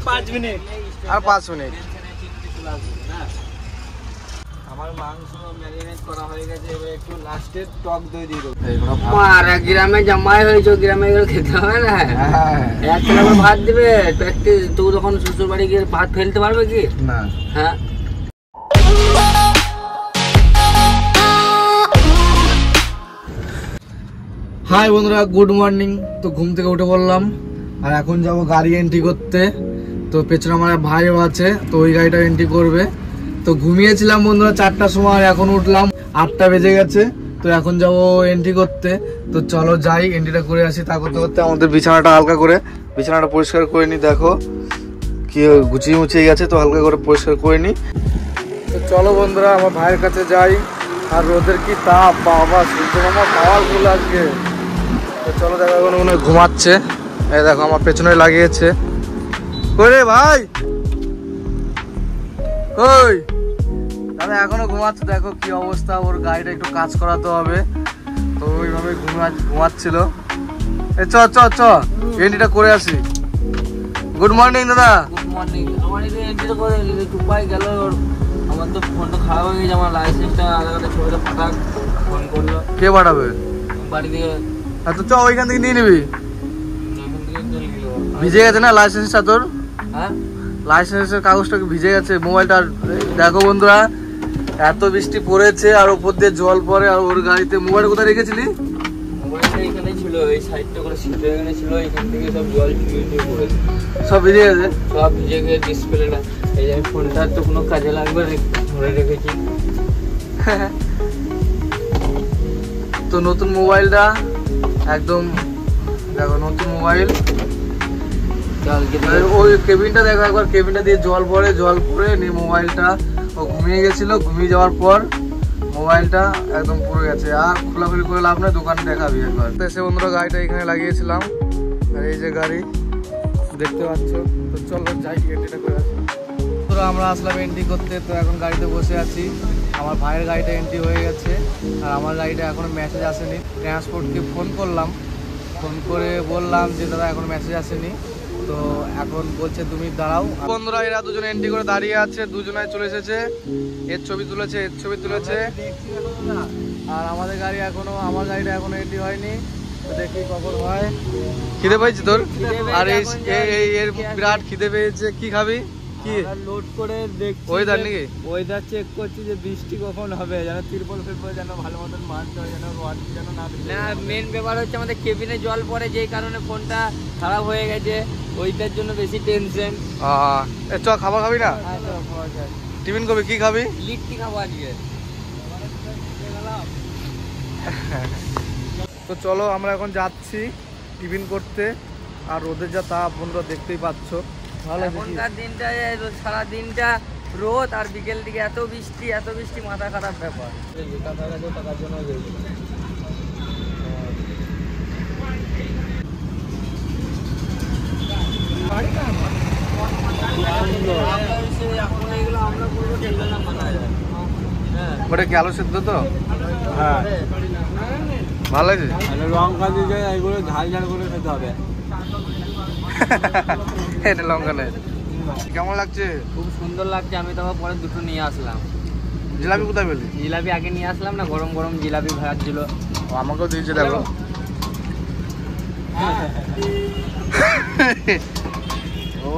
5 minute আর 5 minute. আমার মাংস marinate করা হয়ে গেছে, এবার একটু লাস্টে টক দই দিয়ে দেবো। আর গ্রামে জামাই হয়েছে, গ্রামে এগুলো খেতে হবে না। এক কিলো করে ভাত দিবে, প্র্যাকটিস। তুই যখন শ্বশুর বাড়ি গিয়ে ভাত ফেলতে পারবে কি না? হ্যাঁ। হাই বন্ধুরা, গুড মর্নিং। তো ঘুম থেকে উঠে পড়লাম আর এখন যাব গাড়ি এন্ট্রি করতে। তো পেছনে আমার ভাইও আছে, তো ওই গাড়িটা এন্ট্রি করবে। তো ঘুমিয়েছিলাম বন্ধুরা 4টার সময়, এখন উঠলাম 8টা বেজে গেছে। তো এখন যাব এন্ট্রি করতে। তো চলো যাই, এন্ট্রিটা করে আসি। তা করতে করতে আমাদের বিছানাটা হালকা করে, বিছানাটা পরিষ্কার করে নিই। দেখো কি গুছিয়ে মুছিয়ে গেছে, তো হালকা করে পরিষ্কার করে নিই। তো চলো বন্ধুরা আমার ভাইয়ের কাছে যাই। আর রোদের কি তাপ, বাবা সূর্য মামা পাওয়ারফুল আজকে। তো চলো, দেখো এখন মনে হয় ঘুমাচ্ছে। এই দেখো আমার পেছনে লাগিয়েছে। কই রে ভাই, কই? দাদা এখনো ঘুমাচ্ছে। দেখো কি অবস্থা, ওর গাড়িটা একটু কাজ করাতে হবে, তো ওইভাবে ঘুমাচ্ছিল। চ চ চ এন্ট্রিটা করে আসি। গুড মর্নিং দাদা। Good morning. আমার এই এন্ট্রি করে টুপাই গেল। আমার তো ফোনটা খারাপ হয়ে গেছে, আমার লাইসেন্সটা আধার কার্ডের ছবিটা পাঠাক। ফোন করলো। কে পাঠাবে? বাড়ি থেকে। তো চ ওইখান থেকে নিয়ে নিবি। ভিজে গেছে না লাইসেন্সটা তোর? হ্যাঁ, লাইসেন্সের কাগজটা ভিজে গেছে। মোবাইলটা দেখো বন্ধুরা, এত বৃষ্টি পড়েছে আর উপর দিয়ে জল পড়ে। আর ওর গাড়িতে মোবাইল কোথায় রেখেছিলি? মোবাইলটা এখানে ছিল, এই সাইডটা করে সিটে এখানে ছিল। এখান থেকে সব জল চুয়ে পড়েছে, সব ভিজে গেছে। সব ভিজে গিয়ে ডিসপ্লেটা। এই যে ফোনটা তো কোনো কাজে লাগবে ধরে রেখেছি। তো নতুন মোবাইলটা একদম দেখো, নতুন মোবাইল। ওই কেবিনটা দেখো একবার, কেবিনটা দিয়ে জল পড়ে, জল পড়ে নিয়ে মোবাইলটা ও ঘুমিয়ে গেছিল। ঘুমিয়ে যাওয়ার পর মোবাইলটা একদম পড়ে গেছে। আর খোলাখুলি করে লাভ নয়, দোকানে দেখাবি একবার। এসে বন্ধুরা গাড়িটা এখানে লাগিয়েছিলাম। আর এই যে গাড়ি দেখতে পাচ্ছ। তো চলো যাই, এন্ট্রিটা করে আসি। তো আমরা আসলাম এন্ট্রি করতে। তো এখন গাড়িতে বসে আছি। আমার ভাইয়ের গাড়িটা এন্ট্রি হয়ে গেছে, আর আমার গাড়িটা এখনো মেসেজ আসেনি। ট্রান্সপোর্টকে ফোন করলাম, ফোন করে বললাম যে দাদা এখন মেসেজ আসেনি। তো এখন বলছে তুমি দাঁড়াও। বন্ধুরা এরা দুজনে এন্ট্রি করে দাঁড়িয়ে আছে, দুজনায় চলে এসেছে। এর ছবি তুলেছে, এর ছবি তুলেছে। আর আমাদের গাড়ি এখনো, আমার গাড়িটা এখনো এন্ট্রি হয়নি। তো দেখি কখন হয়। খিদে পেয়েছি তোর? আর এর বিরাট খিদে পেয়েছে। কি খাবি? কি লোড করে দেখছি ওয়েদার নাকি? ওয়েদার চেক করছি যে বৃষ্টি কখন হবে, যেন তিরপল ফিরপল যেন ভালো মতন মারতে হয়, যেন রড যেন না। মেন ব্যাপার হচ্ছে আমাদের কেবিনে জল পড়ে, যেই কারণে ফোনটা খারাপ হয়ে গেছে। ওইটার জন্য বেশি টেনশন। চ খাবার খাবি না? টিফিন করবি? কি খাবি? লিট্টি খাবো আজকে। তো চলো আমরা এখন যাচ্ছি টিফিন করতে। আর রোদের যা তাপ বন্ধুরা দেখতেই পাচ্ছ। ভালো এখনকার দিনটা সারা দিনটা রোদ, আর বিকেল দিকে এত বৃষ্টি, এত বৃষ্টি, মাথা খারাপ ব্যাপার। টাকার জন্য ওটা কি আলু সেদ্ধ? তো হ্যাঁ, ভালো লাগছে। লঙ্কা দিয়ে এগুলো ঝাল ঝাল করে খেতে হবে। এটা লঙ্কা নেই। কেমন লাগছে? খুব সুন্দর লাগছে। আমি তো পরে দুটো নিয়ে আসলাম। জিলাপি কোথায় পেলি? জিলাপি আগে নিয়ে আসলাম না, গরম গরম জিলাপি ভাজছিল। আমাকেও দিয়েছে দেখো। ও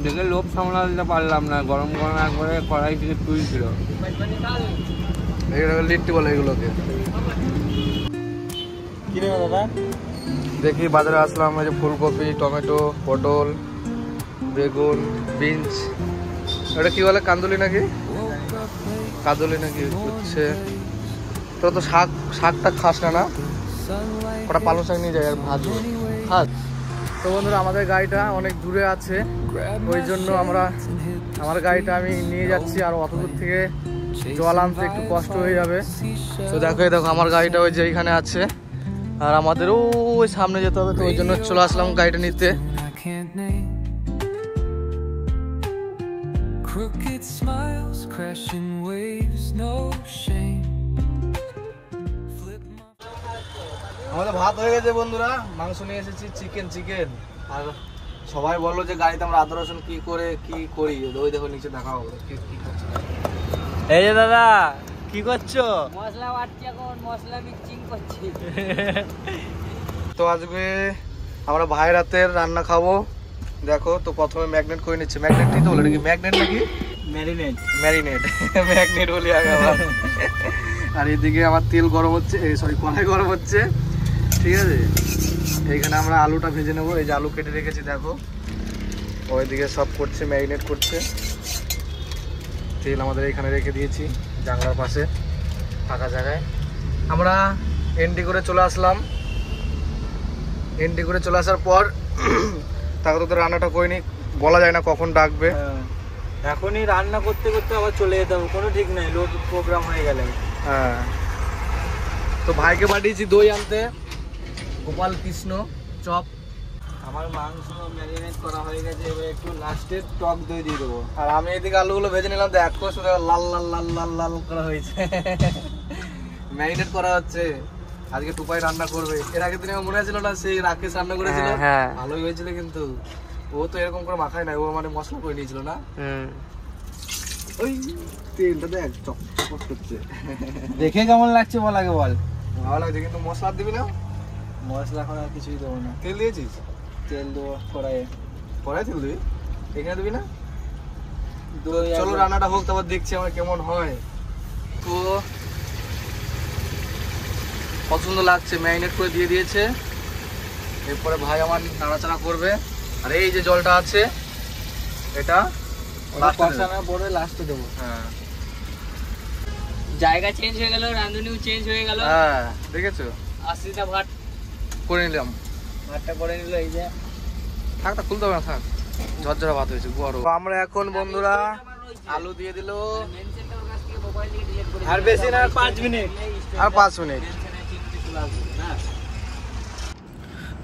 দেখে লোভ সামলাতে পারলাম না, গরম গরম একবারে কড়াই থেকে তুলছিল। লিট্টি বলে এগুলোকে। কি নেবে দাদা? দেখি বাজারে আসলাম, এই যে ফুলকপি, টমেটো, পটল, বেগুন, বিনস। এটা কি বলে, কান্দুলি নাকি? কান্দুলি নাকি হচ্ছে। তোর তো শাকটা খাস না? ওটা পালং শাক নিয়ে যায় আর ভাজবো। তো বন্ধুরা আমাদের গাড়িটা অনেক দূরে আছে, ওই জন্য আমার গাড়িটা আমি নিয়ে যাচ্ছি। আর অত দূর থেকে জল আনতে একটু কষ্ট হয়ে যাবে। তো দেখো আমার গাড়িটা ওই যে এইখানে আছে, আর আমাদের ওই সামনে যেতে হবে। তো ওই জন্য চলে আসলাম গাড়িটা নিতে। Crooked smiles, crashing waves, no shame. আমাদের ভাত হয়ে গেছে বন্ধুরা, মাংস নিয়ে এসেছি, চিকেন। আর সবাই বললো যে গাড়িতে আমরা আদা রসুন কি করি, ওই দেখো নিচে দেখা হবে কি করছে। এই যে দাদা কি করছো? মশলা বাটছি, এখন মশলা মিক্সিং করছি। তো আজকে আমরা ভাইয়ের হাতের রান্না খাবো। দেখো তো প্রথমে ম্যাগনেট করে নিচ্ছে। ম্যাগনেটই তো বলে নাকি, ম্যাগনেট নাকি ম্যারিনেট ম্যাগনেট বলি আগে আবার। আর এদিকে আমার তেল গরম হচ্ছে, সরি কড়াই গরম হচ্ছে, ঠিক আছে। এইখানে আমরা আলুটা ভেজে নেবো। এই যে আলু কেটে রেখেছি দেখো, ওইদিকে সব করছে, ম্যারিনেট করছে। তেল আমাদের এখানে রেখে দিয়েছি জানলার পাশে ফাঁকা জায়গায়। আমরা এন্ট্রি করে চলে আসলাম। এন্ট্রি করে চলে আসার পর তাকে তো রান্নাটা করিনি, বলা যায় না কখন ডাকবে। এখনই রান্না করতে করতে আবার চলে যেতে হবে, কোনো ঠিক নাই, লোড প্রোগ্রাম হয়ে গেলে। হ্যাঁ, তো ভাইকে পাঠিয়েছি দই আনতে, গোপাল কৃষ্ণ চপ। আমার মাংস ম্যারিনেট করা হয়ে গেছে, এবার একটু লাস্টে টক দই দিয়ে দেবো। আর আমি এদিকে আলুগুলো ভেজে নিলাম, দেখো শুধু লাল লাল লাল লাল লাল করা হয়েছে। ম্যারিনেট করা হচ্ছে, আজকে টুপাই রান্না করবে। এর আগের দিনে মনে ছিল না, সেই রাকেশ রান্না করেছিল, ভালোই হয়েছিল, কিন্তু ও তো এরকম করে মাখায় না, ও মানে মশলা করে নিয়েছিল না। ওই তেলটা দেখ চকচক করছে, দেখে কেমন লাগছে বল আগে বল। ভালো লাগছে, কিন্তু মশলা দিবি না? মশলা এখন আর কিছুই দেবো না, তেল দিয়েছিস? তেল দেবো কড়াইয়ে। পরে তেল দিবি, এখানে দিবি না? দই চলো রান্নাটা হোক, তারপর দেখছি আমার কেমন হয়। তো পছন্দ লাগছে, ম্যারিনেট করে দিয়ে দিয়েছে। এরপরে ভাই আমার নাড়াচাড়া করবে। আর এই যে জলটা আছে, এটা কষানোর পরে লাস্টে দেবো। হ্যাঁ জায়গা চেঞ্জ হয়ে গেল, রাঁধুনিও চেঞ্জ হয়ে গেল। হ্যাঁ, দেখেছো, 80টা ভাত করে নিলাম। ভাতটা করে নিল, এই যে থাক, তা খুলতে হবে না, থাক, ঝরঝরা ভাত হয়েছে গরম। আমরা এখন বন্ধুরা আলু দিয়ে দিল, আর বেশি না, 5 মিনিট। আর 5 মিনিট।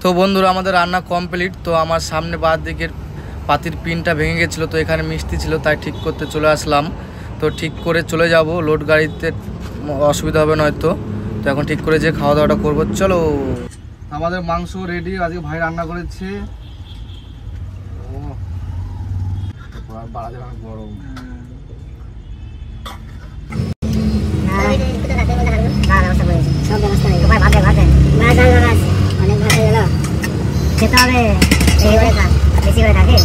তো বন্ধুরা আমাদের রান্না কমপ্লিট। তো আমার সামনে বাঁ দিকের পাতির পিনটা ভেঙে গেছিলো, তো এখানে মিস্ত্রি ছিল, তাই ঠিক করতে চলে আসলাম। তো ঠিক করে চলে যাব, লোড গাড়িতে অসুবিধা হবে নয়তো। তো এখন ঠিক করে যে খাওয়া দাওয়াটা করবো, চলো। আমাদের মাংস রেডি, আজকে ভাই রান্না করেছে। ও বাড়া যাবে, গরম। খেতে হবে বেশি করে থাকে,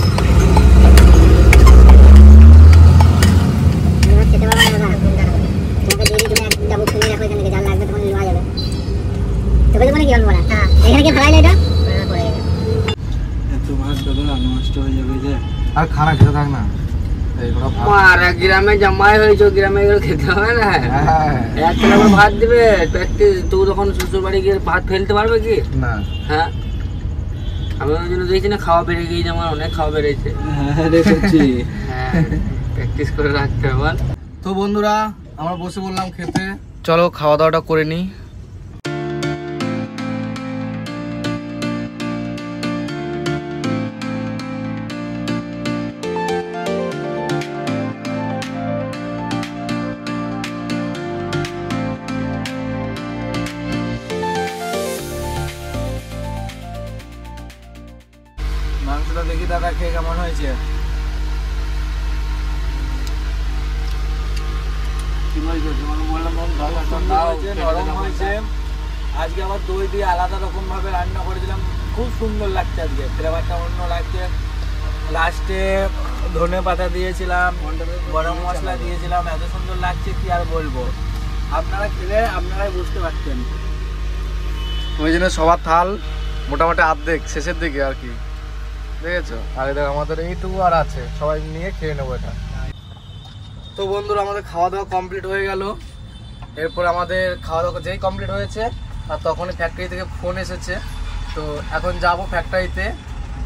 খেতে পারবে না। তোমাকে দিয়ে তুমি একটা বুক কিনে রাখো, এখান থেকে জাল লাগবে, তখন নেওয়া যাবে। তোকে তো মানে কি বলবো না, এখানে কি ভাড়াই এটা পড়ে গেছে। তোমার দাদা নষ্ট হয়ে যাবে যে। আর খানা খেতে থাক না, এইগুলো ভাত। মারা গ্রামে জামাই হয়েছে, গ্রামে এগুলো খেতে হবে না। হ্যাঁ, এক থালা করে ভাত দিবে, প্র্যাকটিস। তুই তখন শ্বশুর বাড়ি গিয়ে ভাত ফেলতে পারবে কি? না। হ্যাঁ, আমি ওই জন্য দেখছি না, খাওয়া বেড়ে গিয়েছে, আমার অনেক খাওয়া বেড়েছে। হ্যাঁ দেখছি। হ্যাঁ, প্র্যাকটিস করে রাখতে হবে। তো বন্ধুরা আমরা বসে বললাম খেতে, চলো খাওয়া দাওয়াটা করে নিই। মাংসটা দেখি দাদা খেয়ে কেমন হয়েছে। কি বলছো? তোমাকে বললাম নরম হয়েছে। আজকে আবার দই দিয়ে আলাদা রকম ভাবে রান্না করেছিলাম, খুব সুন্দর লাগছে আজকে, ফ্লেভারটা অন্য লাগছে। লাস্টে ধনে পাতা দিয়েছিলাম, গরম মশলা দিয়েছিলাম, এত সুন্দর লাগছে কি আর বলবো। আপনারা খেলে আপনারাই বুঝতে পারছেন। ওই জন্য সবার থাল মোটামুটি অর্ধেক শেষের দিকে আর কি, দেখেছো। আর এদের আমাদের এইটুকু আর আছে, সবাই নিয়ে খেয়ে নেবো এটা। তো বন্ধুরা আমাদের খাওয়া দাওয়া কমপ্লিট হয়ে গেল। এরপর আমাদের খাওয়া দাওয়া যেই কমপ্লিট হয়েছে, আর তখনই ফ্যাক্টরি থেকে ফোন এসেছে। তো এখন যাবো ফ্যাক্টরিতে,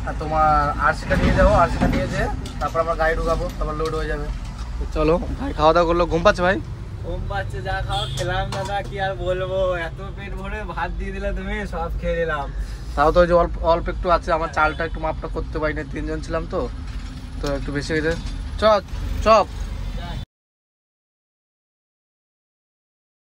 আর তোমার আরসিটা নিয়ে যাবো। আরসিটা নিয়ে যেয়ে তারপর আমরা গাড়ি ঢুকাবো, তারপর লোড হয়ে যাবে। তো চলো, ভাই খাওয়া দাওয়া করলো, ঘুম পাচ্ছে ভাই? ঘুম পাচ্ছে, যা খাওয়া খেলাম দাদা, কি আর বলবো। এত পেট ভরে ভাত দিয়ে দিলে তুমি, সব খেয়ে নিলাম। তাও তো ওই যে অল্প অল্প একটু আছে, আমার চালটা একটু মাপটা করতে পারি না, 3 জন ছিলাম তো, তো একটু বেশি হয়েছে। Chop chop